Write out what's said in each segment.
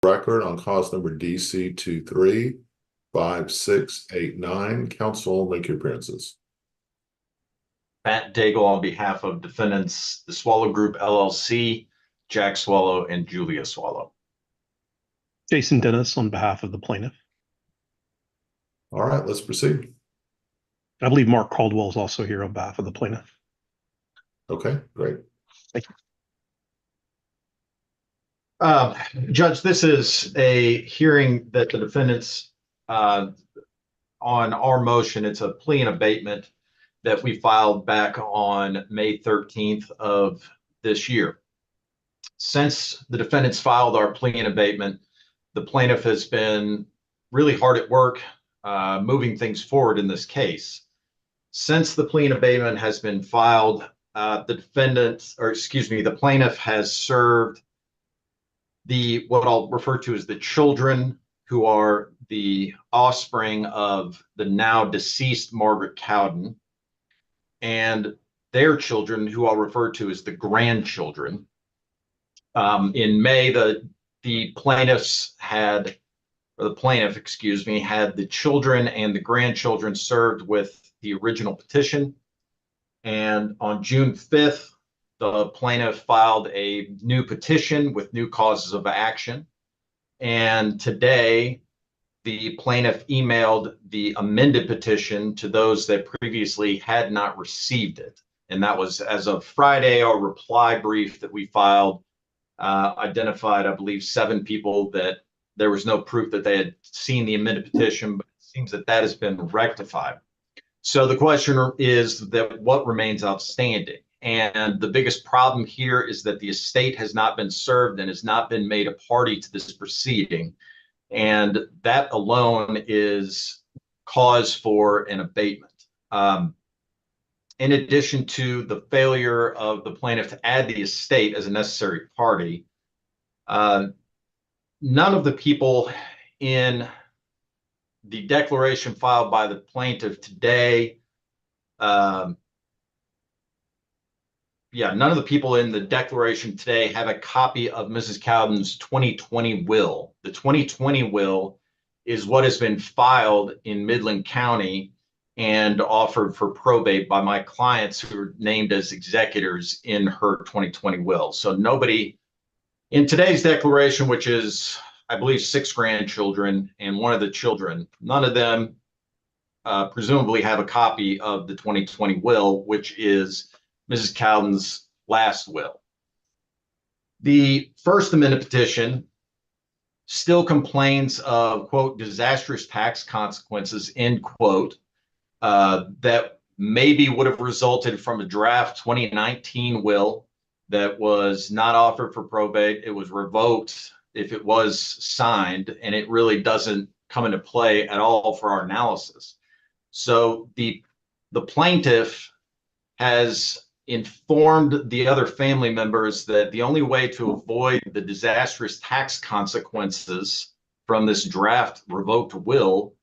record on cause number DC 235689. Counsel, make your appearances. Matt Daigle on behalf of defendants, the Swallow Group LLC, Jack Swallow and Julia Swallow. Jason Dennis on behalf of the plaintiff. All right, let's proceed. I believe Mark Caldwell is also here on behalf of the plaintiff. Okay, great. Thank you. Judge, this is a hearing that the defendants on our motion. It's a plea and abatement that we filed back on May 13th of this year. Since the defendants filed our plea and abatement, the plaintiff has been really hard at work moving things forward in this case. Since the plea and abatement has been filed, the plaintiff has served what I'll refer to as the children who are the offspring of the now deceased Margaret Cowden, and their children, who I'll refer to as the grandchildren. In May, the plaintiff had the children and the grandchildren served with the original petition. And on June 5th, the plaintiff filed a new petition with new causes of action. And today, the plaintiff emailed the amended petition to those that previously had not received it. And that was as of Friday. Our reply brief that we filed identified, I believe, 7 people that there was no proof that they had seen the amended petition, but it seems that that has been rectified. So the question is that what remains outstanding? And the biggest problem here is that the estate has not been served and has not been made a party to this proceeding. And that alone is cause for an abatement. In addition to the failure of the plaintiff to add the estate as a necessary party, none of the people in the declaration filed by the plaintiff today, none of the people in the declaration today have a copy of Mrs. Cowden's 2020 will. The 2020 will is what has been filed in Midland County and offered for probate by my clients who are named as executors in her 2020 will. So nobody in today's declaration, which is, I believe, 6 grandchildren and one of the children, none of them presumably have a copy of the 2020 will, which is Mrs. Cowden's last will. The First Amendment petition still complains of, quote, disastrous tax consequences, end quote, that maybe would have resulted from a draft 2019 will that was not offered for probate. It was revoked if it was signed, and it really doesn't come into play at all for our analysis. So the plaintiff has informed the other family members that the only way to avoid the disastrous tax consequences from this draft revoked will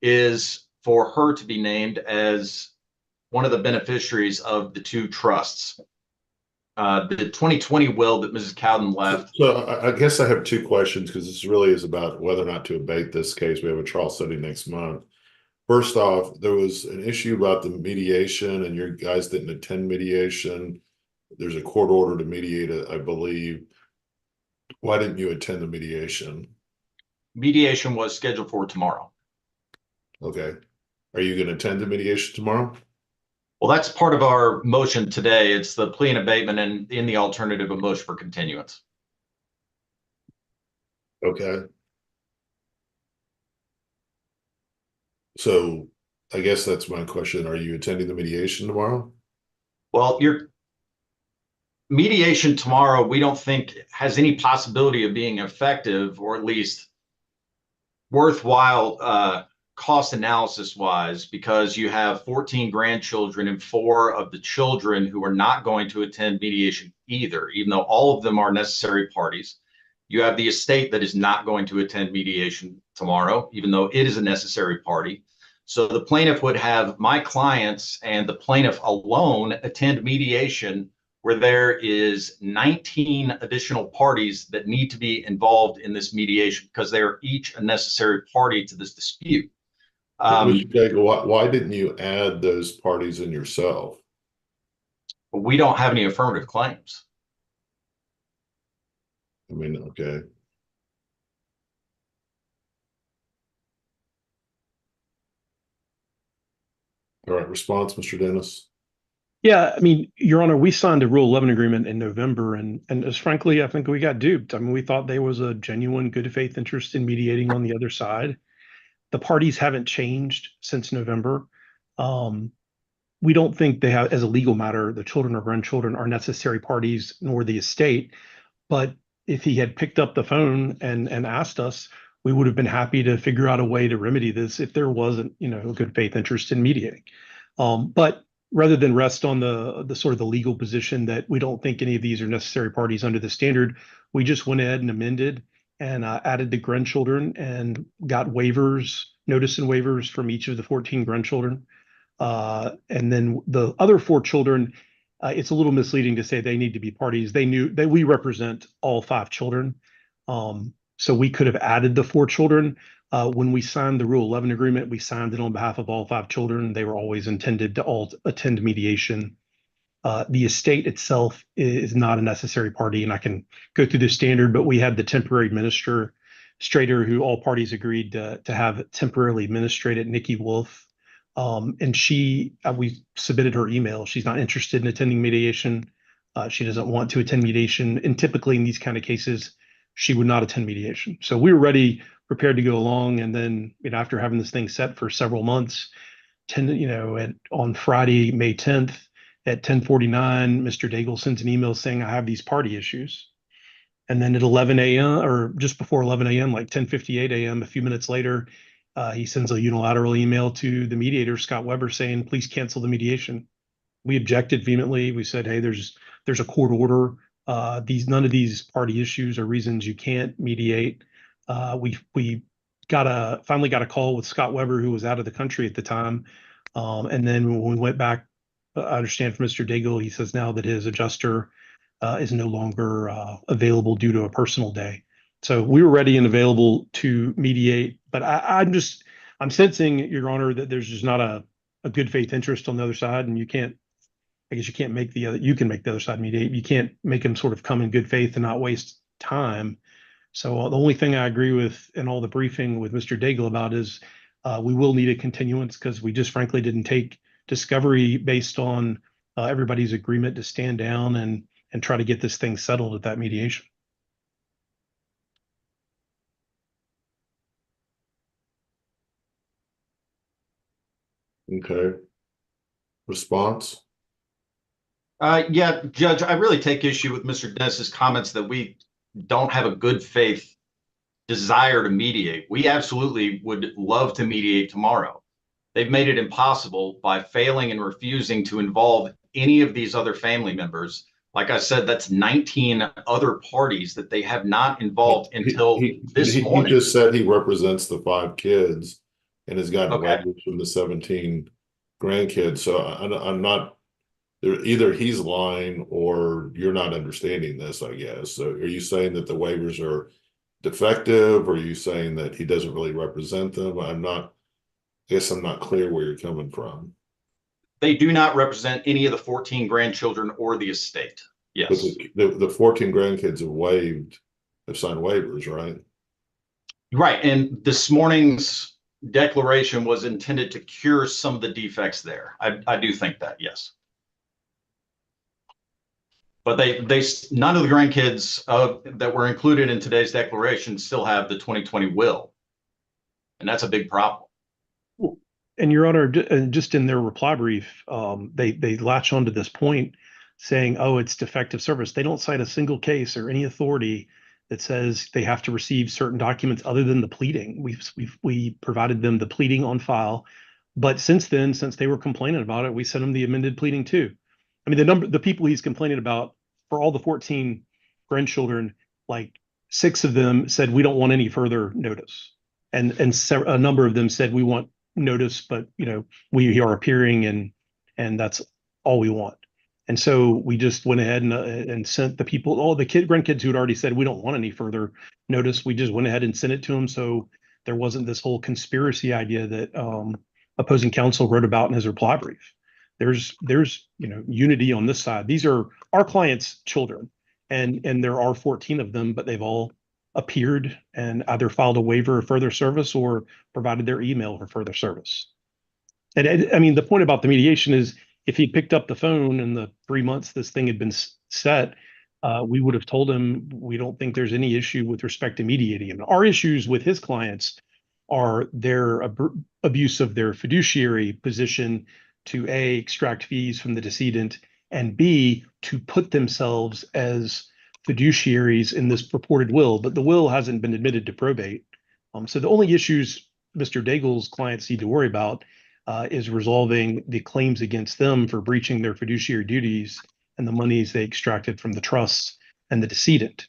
is for her to be named as one of the beneficiaries of the 2 trusts. The 2020 will that Mrs. Cowden left. So I guess I have 2 questions, because this really is about whether or not to abate this case. We have a trial setting next month. First off, there was an issue about the mediation, and your guys didn't attend mediation. There's a court order to mediate it, I believe. Why didn't you attend the mediation? Mediation was scheduled for tomorrow. Okay. Are you going to attend the mediation tomorrow? Well, that's part of our motion today. It's the plea and abatement, and in the alternative, a motion for continuance. Okay. So I guess that's my question. Are you attending the mediation tomorrow? Well, your mediation tomorrow, we don't think has any possibility of being effective, or at least worthwhile cost analysis wise, because you have 14 grandchildren and 4 of the children who are not going to attend mediation either, even though all of them are necessary parties. You have the estate that is not going to attend mediation tomorrow, even though it is a necessary party. So the plaintiff would have my clients and the plaintiff alone attend mediation where there is 19 additional parties that need to be involved in this mediation because they are each a necessary party to this dispute. Mr. Daigle, why didn't you add those parties in yourself? We don't have any affirmative claims. I mean, okay. All right, response, Mr. Dennis. Yeah, I mean, Your Honor, we signed a Rule 11 agreement in November, and as frankly, I think we got duped. I mean, we thought there was a genuine good faith interest in mediating on the other side. The parties haven't changed since November. Um, we don't think they have, as a legal matter, the children or grandchildren are necessary parties, nor the estate. But if he had picked up the phone and asked us, we would have been happy to figure out a way to remedy this if there wasn't, a good faith interest in mediating. But rather than rest on the sort of the legal position that we don't think any of these are necessary parties under the standard, we just went ahead and amended and added the grandchildren and got waivers, notice and waivers from each of the 14 grandchildren. And then the other 4 children, it's a little misleading to say they need to be parties. They knew that we represent all 5 children. So we could have added the 4 children. When we signed the Rule 11 agreement, we signed it on behalf of all 5 children. They were always intended to all attend mediation. The estate itself is not a necessary party, and I can go through the standard, but we had the temporary administrator who all parties agreed to have temporarily administrated, Nikki Wolf. And we submitted her email. She's not interested in attending mediation. She doesn't want to attend mediation. And typically in these kind of cases, she would not attend mediation. So we were ready, prepared to go along. And then, after having this thing set for several months, on Friday, May 10th at 10:49, Mr. Daigle sends an email saying, I have these party issues. And then at 11 a.m. or just before 11 a.m., like 10:58 a.m., a few minutes later, he sends a unilateral email to the mediator, Scott Weber, saying, please cancel the mediation. We objected vehemently. We said, hey, there's a court order. None of these party issues are reasons you can't mediate. We finally got a call with Scott Weber, who was out of the country at the time. And then when we went back, I understand from Mr. Daigle, he says now that his adjuster is no longer available due to a personal day. So we were ready and available to mediate, but I'm sensing, Your Honor, that there's just not a good faith interest on the other side, and you can't make you can make the other side mediate. You can't make them sort of come in good faith and not waste time. So the only thing I agree with in all the briefing with Mr. Daigle about is we will need a continuance because we just frankly didn't take discovery based on everybody's agreement to stand down and try to get this thing settled at that mediation. Okay. Response? Yeah, Judge, I really take issue with Mr. Dennis's comments that we don't have a good faith desire to mediate. We absolutely would love to mediate tomorrow. They've made it impossible by failing and refusing to involve any of these other family members. Like I said, that's 19 other parties that they have not involved until this morning. He just said he represents the 5 kids and has gotten waivers from the 17 grandkids. So I'm not, either he's lying or you're not understanding this, I guess. So are you saying that the waivers are defective, or are you saying that he doesn't really represent them? I'm not clear where you're coming from. They do not represent any of the 14 grandchildren or the estate. Yes. But the 14 grandkids have signed waivers, right? Right. And this morning's declaration was intended to cure some of the defects there. I do think that, yes. But none of the grandkids that were included in today's declaration still have the 2020 will. And that's a big problem. And Your Honor, just in their reply brief, they latch onto this point saying, oh, it's defective service. They don't cite a single case or any authority that says they have to receive certain documents other than the pleading. We provided them the pleading on file. But since then, since they were complaining about it, we sent them the amended pleading too. I mean, the people he's complaining about for all the 14 grandchildren, like 6 of them said, we don't want any further notice. And a number of them said, we want notice, but we are appearing and that's all we want. And so we just went ahead and sent the people, all the grandkids who had already said we don't want any further notice. We just went ahead and sent it to them. So there wasn't this whole conspiracy idea that opposing counsel wrote about in his reply brief. There's unity on this side. These are our clients' children, and there are 14 of them, but they've all appeared and either filed a waiver of further service or provided their email for further service. And I mean, the point about the mediation is if he picked up the phone in the 3 months this thing had been set, we would have told him we don't think there's any issue with respect to mediating him. Our issues with his clients are their abuse of their fiduciary position to A, extract fees from the decedent, and B, to put themselves as fiduciaries in this purported will. But the will hasn't been admitted to probate. So the only issues Mr. Daigle's clients need to worry about is resolving the claims against them for breaching their fiduciary duties and the monies they extracted from the trusts and the decedent.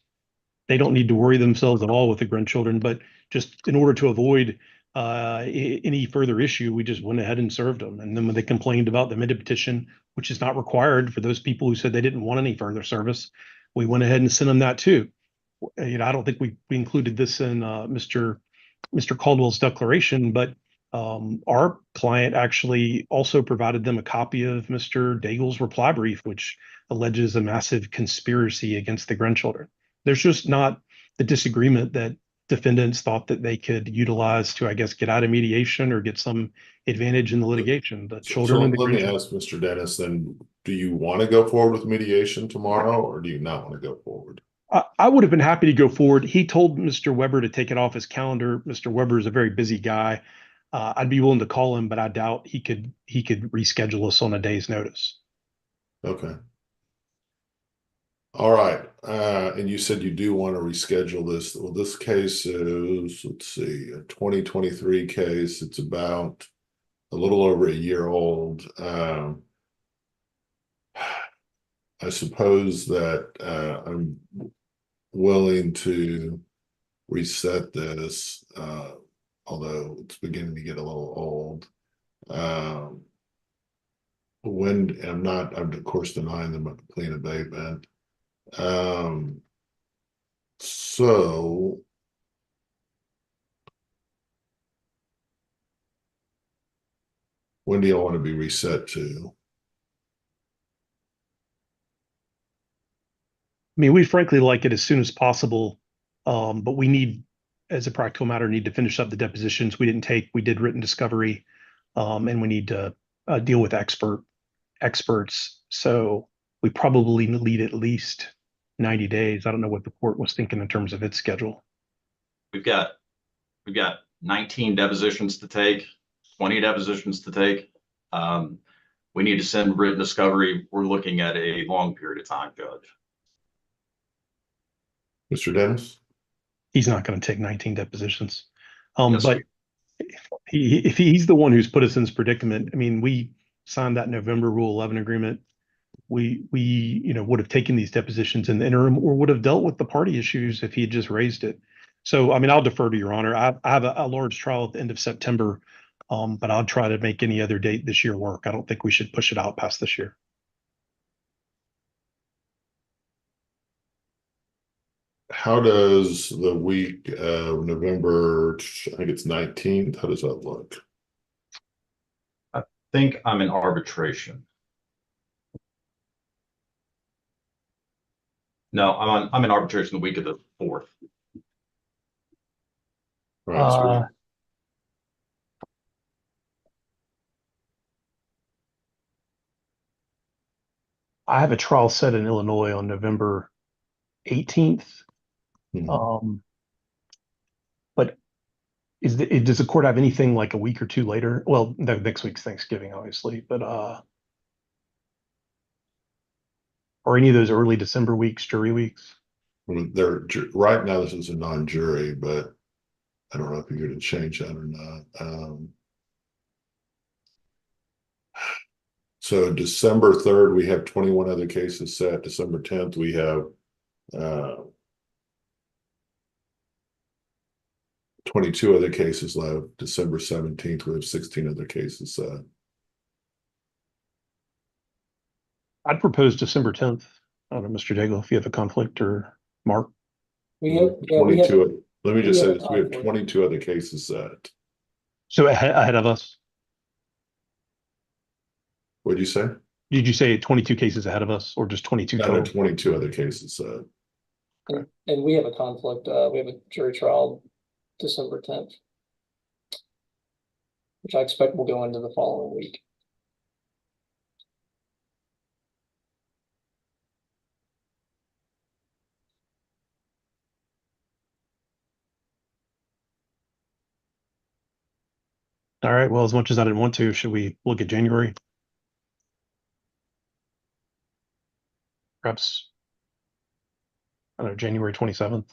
They don't need to worry themselves at all with the grandchildren, but just in order to avoid any further issue, we just went ahead and served them. And then when they complained about the amended petition, which is not required for those people who said they didn't want any further service, we went ahead and sent them that too. I don't think we included this in Mr. Caldwell's declaration, but our client actually also provided them a copy of Mr. Daigle's reply brief, which alleges a massive conspiracy against the grandchildren. There's just not the disagreement that defendants thought that they could utilize to, I guess, get out of mediation or get some advantage in the litigation. The children and the let me grandchildren. ask Mr. Dennis, then, do you want to go forward with mediation tomorrow, or do you not want to go forward? I would have been happy to go forward. He told Mr. Weber to take it off his calendar. Mr. Weber is a very busy guy. I'd be willing to call him, but I doubt he could reschedule us on a day's notice. Okay. All right. And you said you do want to reschedule this. Well, this case is, let's see, a 2023 case. It's about a little over a year old. I suppose that I'm willing to reset this, although it's beginning to get a little old. When I'm of course denying them a clean abatement. So when do you want to be reset to? I mean, we frankly like it as soon as possible, but we need, as a practical matter, need to finish up the depositions we didn't take. We did written discovery, and we need to deal with experts. So we probably need at least 90 days. I don't know what the court was thinking in terms of its schedule. We've got 19 depositions to take, 20 depositions to take. We need to send written discovery. We're looking at a long period of time, Judge. Mr. Dennis? He's not going to take 19 depositions. Yes, But if he's the one who's put us in this predicament, I mean, we signed that November Rule 11 agreement. We would have taken these depositions in the interim or would have dealt with the party issues if he had just raised it. So, I mean, I'll defer to Your Honor. I have a large trial at the end of September, but I'll try to make any other date this year work. I don't think we should push it out past this year. How does the week of November, I think it's 19th, how does that look? I think I'm in arbitration. No, I'm in arbitration the week of the 4th. Right, so I have a trial set in Illinois on November 18th. Mhm. But does the court have anything like a week or two later? Well, next week's Thanksgiving, obviously, but or any of those early December weeks, jury weeks? They're right now, this is a non-jury, but I don't know if you're going to change that or not. So December 3rd, we have 21 other cases set. December 10th, we have 22 other cases left. December 17th, we have 16 other cases set. I'd propose December 10th. I don't know, Mr. Daigle, if you have a conflict, or Mark. We have, yeah, we have, 22, let me just we say have a this, we have conflict. 22 other cases set. So ahead of us. What'd you say? Did you say 22 cases ahead of us, or just 22 No, no, total? 22 other cases set. and we have a conflict. We have a jury trial December 10th, which I expect will go into the following week. All right. Well, as much as I didn't want to, should we look at January? Perhaps, I don't know, January 27th.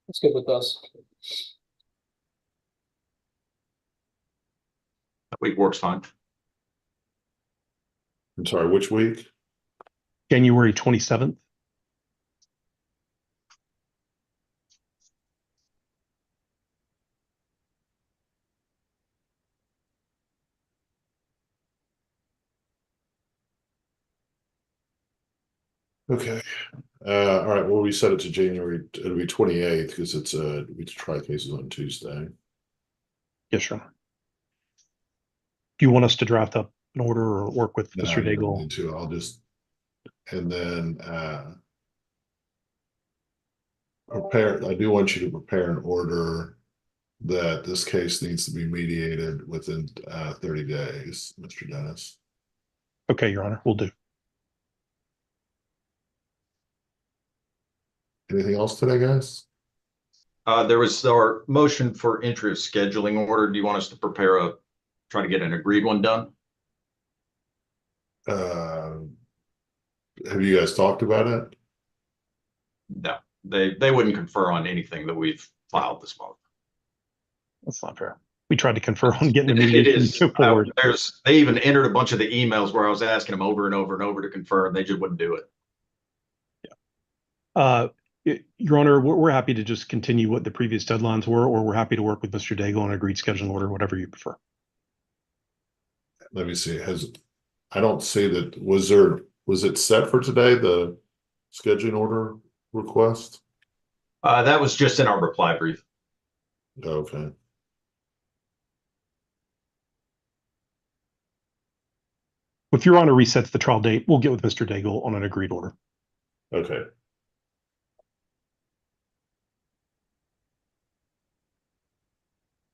It's good with us. That week works fine. I'm sorry, which week? January 27th. Okay. All right, well, we set it to January, it'll be 28th because it's we try cases on Tuesday. Yes, sure. Do you want us to draft up an order or work with No, Mr. you don't Daigle? need to. I'll just, and then prepare, I do want you to prepare an order that this case needs to be mediated within 30 days, Mr. Dennis. Okay, Your Honor, we'll do. Anything else today, guys? There was our motion for interest scheduling order. Do you want us to try to get an agreed one done? Have you guys talked about it? No, they wouldn't confer on anything that we've filed this month. That's not fair. We tried to confer on getting the It mediation is. to forward. They even entered a bunch of the emails where I was asking them over and over and over to confirm. They just wouldn't do it. Your Honor, we're happy to just continue what the previous deadlines were, or we're happy to work with Mr. Daigle on an agreed scheduling order, whatever you prefer. Let me see. I don't see that. Was it set for today, the scheduling order request? That was just in our reply brief. Okay. If Your Honor resets the trial date, we'll get with Mr. Daigle on an agreed order. Okay.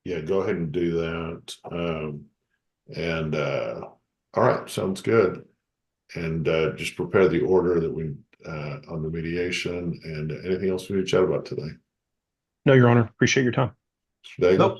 Yeah, go ahead and do that. All right, sounds good. And just prepare the order that we on the mediation, and anything else we need to chat about today. No, Your Honor, appreciate your time. Mr. Daigle? Nope.